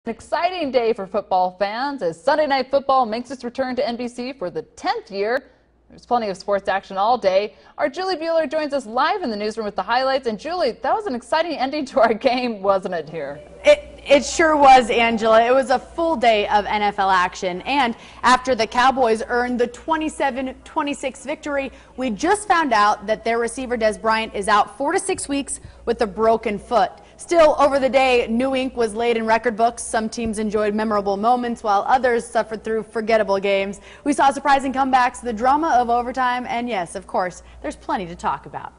An exciting day for football fans as Sunday Night Football makes its return to NBC for the 10th year. There's plenty of sports action all day. Our Julie Bueller joins us live in the newsroom with the highlights. And Julie, that was an exciting ending to our game, wasn't it, here? It sure was, Angela. It was a full day of NFL action. And after the Cowboys earned the 27-26 victory, we just found out that their receiver Des Bryant is out 4 to 6 weeks with a broken foot. Still, over the day, new ink was laid in record books. Some teams enjoyed memorable moments, while others suffered through forgettable games. We saw surprising comebacks, the drama of overtime, and yes, of course, there's plenty to talk about.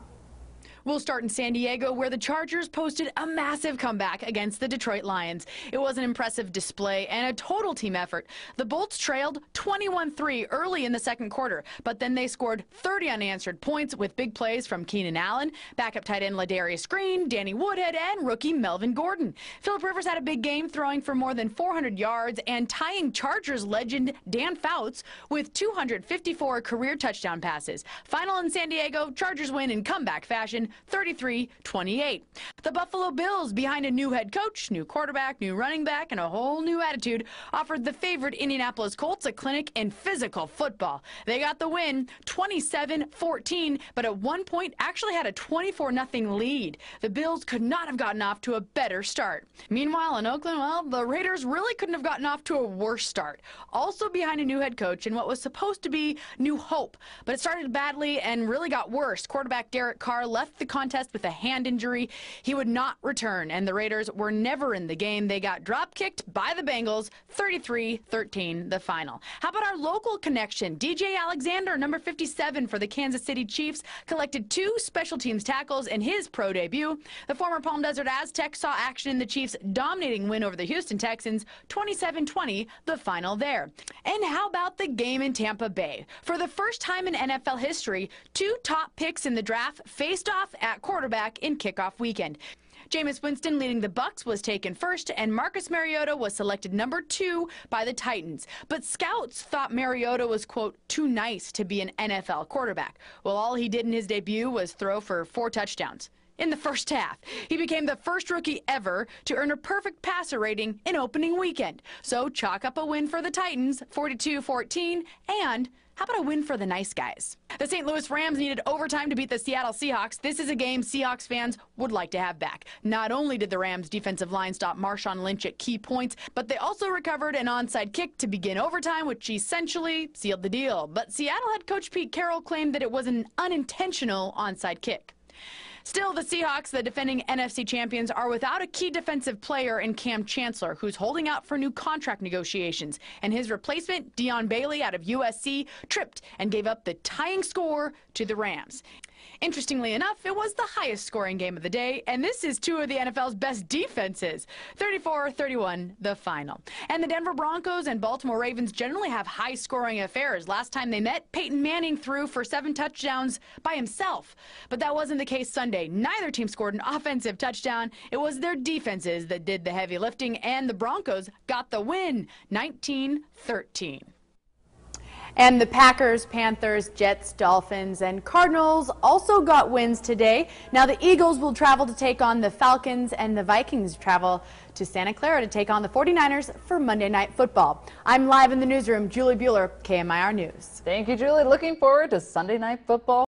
We'll start in San Diego, where the Chargers posted a massive comeback against the Detroit Lions. It was an impressive display and a total team effort. The Bolts trailed 21-3 early in the second quarter, but then they scored 30 unanswered points with big plays from Keenan Allen, backup tight end Ladarius Green, Danny Woodhead, and rookie Melvin Gordon. Phillip Rivers had a big game, throwing for more than 400 yards and tying Chargers legend Dan Fouts with 254 career touchdown passes. Final in San Diego, Chargers win in comeback fashion, 33-28. The Buffalo Bills, behind a new head coach, new quarterback, new running back, and a whole new attitude, offered the favorite Indianapolis Colts a clinic in physical football. They got the win 27-14, but at one point actually had a 24-0 lead. The Bills could not have gotten off to a better start. Meanwhile, in Oakland, well, the Raiders really couldn't have gotten off to a worse start. Also behind a new head coach and what was supposed to be new hope, but it started badly and really got worse. Quarterback Derek Carr left the contest with a hand injury. He would not return, and the Raiders were never in the game. They got drop-kicked by the Bengals, 33-13, the final. How about our local connection? DJ Alexander, number 57 for the Kansas City Chiefs, collected 2 special teams tackles in his pro debut. The former Palm Desert Aztec saw action in the Chiefs' dominating win over the Houston Texans, 27-20, the final there. And how about the game in Tampa Bay? For the first time in NFL history, 2 top picks in the draft faced off at quarterback in kickoff weekend. Jameis Winston, leading the Bucs, was taken first, and Marcus Mariota was selected number 2 by the Titans. But scouts thought Mariota was, quote, too nice to be an NFL quarterback. Well, all he did in his debut was throw for 4 touchdowns in the first half. He became the first rookie ever to earn a perfect passer rating in opening weekend. So chalk up a win for the Titans, 42-14, and how about a win for the nice guys? The St. Louis Rams needed overtime to beat the Seattle Seahawks. This is a game Seahawks fans would like to have back. Not only did the Rams' defensive line stop Marshawn Lynch at key points, but they also recovered an onside kick to begin overtime, which essentially sealed the deal. But Seattle head coach Pete Carroll claimed that it was an unintentional onside kick. Still, the Seahawks, the defending NFC champions, are without a key defensive player in Cam Chancellor, who's holding out for new contract negotiations. And his replacement, Dion Bailey out of USC, tripped and gave up the tying score to the Rams. Interestingly enough, it was the highest scoring game of the day, and this is 2 of the NFL's best defenses. 34-31, the final. And the Denver Broncos and Baltimore Ravens generally have high-scoring affairs. Last time they met, Peyton Manning threw for 7 touchdowns by himself. But that wasn't the case Sunday. Neither team scored an offensive touchdown. It was their defenses that did the heavy lifting, and the Broncos got the win, 19-13. And the Packers, Panthers, Jets, Dolphins, and Cardinals also got wins today. Now the Eagles will travel to take on the Falcons, and the Vikings travel to Santa Clara to take on the 49ers for Monday Night Football. I'm live in the newsroom, Julie Bueller, KMIR News. Thank you, Julie. Looking forward to Sunday Night Football.